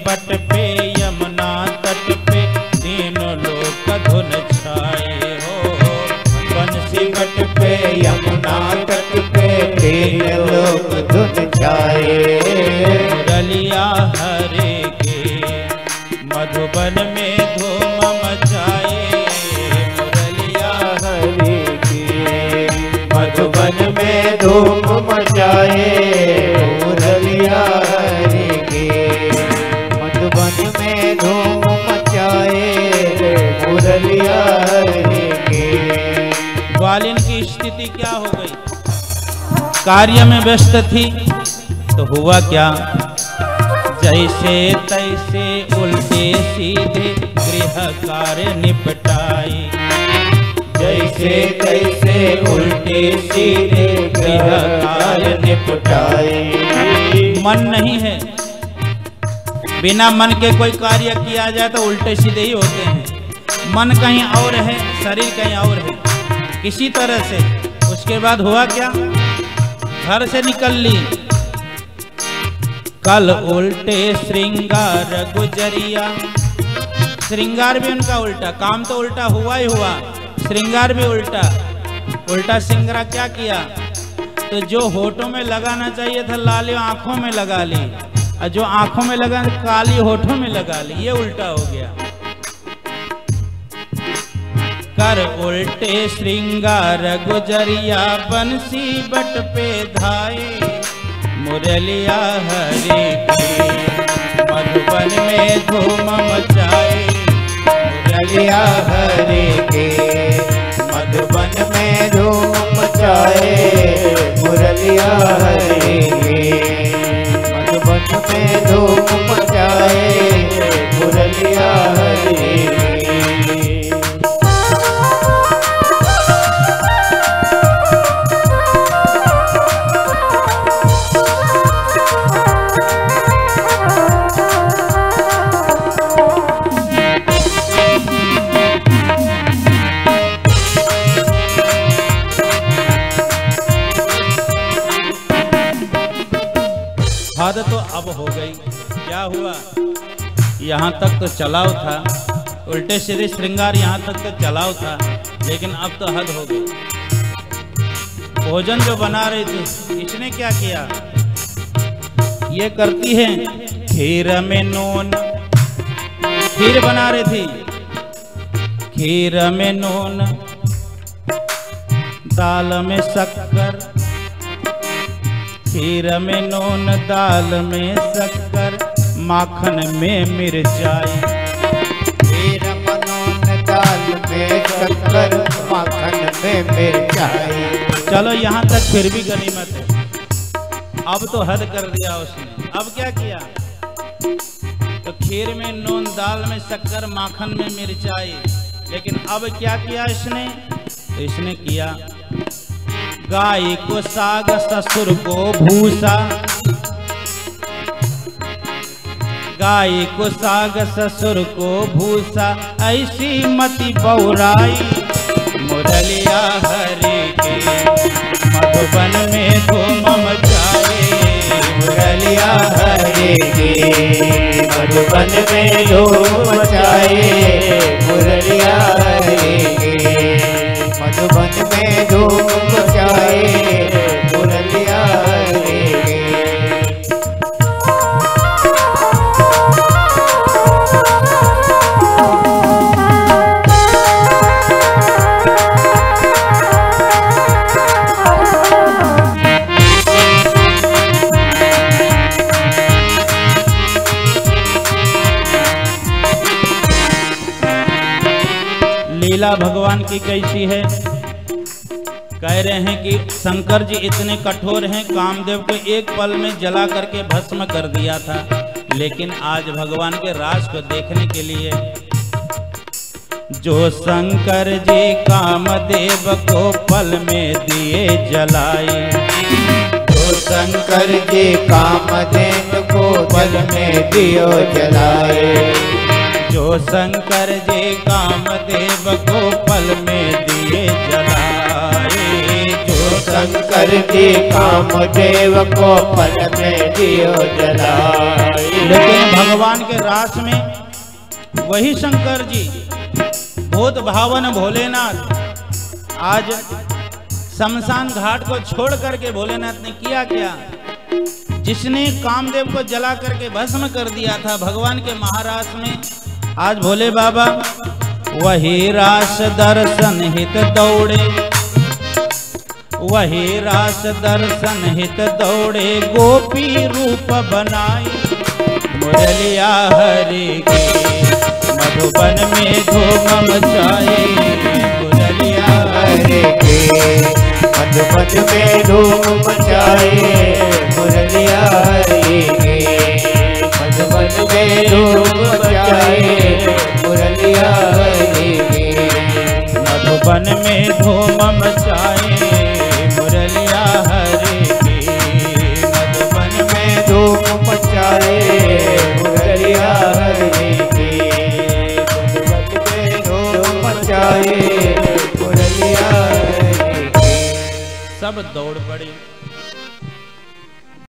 But पे यमुना तट पे तीनों लोक धुन छाए हो। बंसी बट पे यमुना तट पे तीन लोक धुन छाए। मुरलिया हरे के मधुबन में धूम मचाए। मुरलिया हरे के मधुबन में धूम मचाए। मुरलिया हरे के मधुबन में धूम मचाए। मुरलिया हरे के। ग्वालिन की स्थिति क्या हो गई? कार्य में व्यस्त थी तो हुआ क्या? जैसे तैसे उल्टे सीधे गृह कार्य निपटाई। जैसे तैसे उल्टे सीधे गृह कार्य निपटाए। मन नहीं है, बिना मन के कोई कार्य किया जाए तो उल्टे सीधे ही होते हैं। मन कहीं और है, शरीर कहीं और है, किसी तरह से। उसके बाद हुआ क्या? घर से निकल ली। कल उल्टे श्रृंगार गुजरिया। श्रृंगार भी उनका उल्टा, काम तो उल्टा हुआ ही हुआ, श्रृंगार भी उल्टा। उल्टा श्रृंगार क्या किया? तो जो होठों में लगाना चाहिए था लाली आंखों में लगा ली, और जो आंखों में लगा काली होठों में लगा ली। ये उल्टा हो गया। कर उल्टे श्रृंगार गुजरिया बंसी बट पे धाए। मुरलिया हरे के मधुबन में धूम मचाए। मुरलिया हरे के मधुबन में धूम मचाए। मुरलिया हरे के मधुबन में धूम मचाए। मुरलिया हरे के। हद तो अब हो गई। क्या हुआ? यहाँ तक तो चलाव था, उल्टे सीधे श्रृंगार यहाँ तक तो चलाव था, लेकिन अब तो हद हो गई। भोजन जो बना रही थी, इसने क्या किया? ये करती है खीर में नून। खीर बना रही थी, खीर में नून, दाल में शक्कर। खीर में नून, दाल में शक्कर, माखन में मिर्चाई। खीर में नून, दाल में शक्कर, माखन में मिर्चाई। चलो यहाँ तक फिर भी गनीमत है। अब तो हद कर दिया उसने। अब क्या किया? तो खीर में नून, दाल में शक्कर, माखन में मिर्चाई। लेकिन अब क्या किया इसने? तो इसने किया गाय को साग, ससुर को भूसा। गाय को साग, ससुर को भूसा, ऐसी मति बौराई। मुरलिया हरे के मधुबन में धूम मचाए। मुरलिया हरे के मधुबन में धूम मचाए। मुरलिया हरे के मधुबन में धूम मचाए। मुरलिया हरे के। लीला भगवान की कैसी है? कह रहे हैं कि शंकर जी इतने कठोर हैं, कामदेव को एक पल में जला करके भस्म कर दिया था। लेकिन आज भगवान के राज को देखने के लिए जो शंकर जी कामदेव को पल में दिए जलाए। जो शंकर जी कामदेव को पल में दियो जलाए। जो शंकर जी कामदेव को पल में दिए जलाए। जो शंकर जी कामदेव को पल में दियो जलाए। लेकिन भगवान के रास में वही शंकर जी भूत भावन भोलेनाथ आज शमशान घाट को छोड़ करके भोलेनाथ ने किया क्या? जिसने कामदेव को जला करके भस्म कर दिया था भगवान के महारास में, आज भोले बाबा वही रास दर्शन हित दौड़े, वही रास दर्शन हित दौड़े, गोपी रूप बनाए मुरलिया हरि के मधुबन में धूम मचाए। मुरलिया हरि के मधुबन में धूम मचाए, मुरलिया हरि के मधुबन में धूम मचाए, मुरलिया हरि के मधुबन में धूम मचाए, मुरलिया हरि के मधुबन में धूम मचाए, मुरलिया हरि के मधुबन में धूम मचाए, मुरलिया हरि के। सब दौड़ पड़े।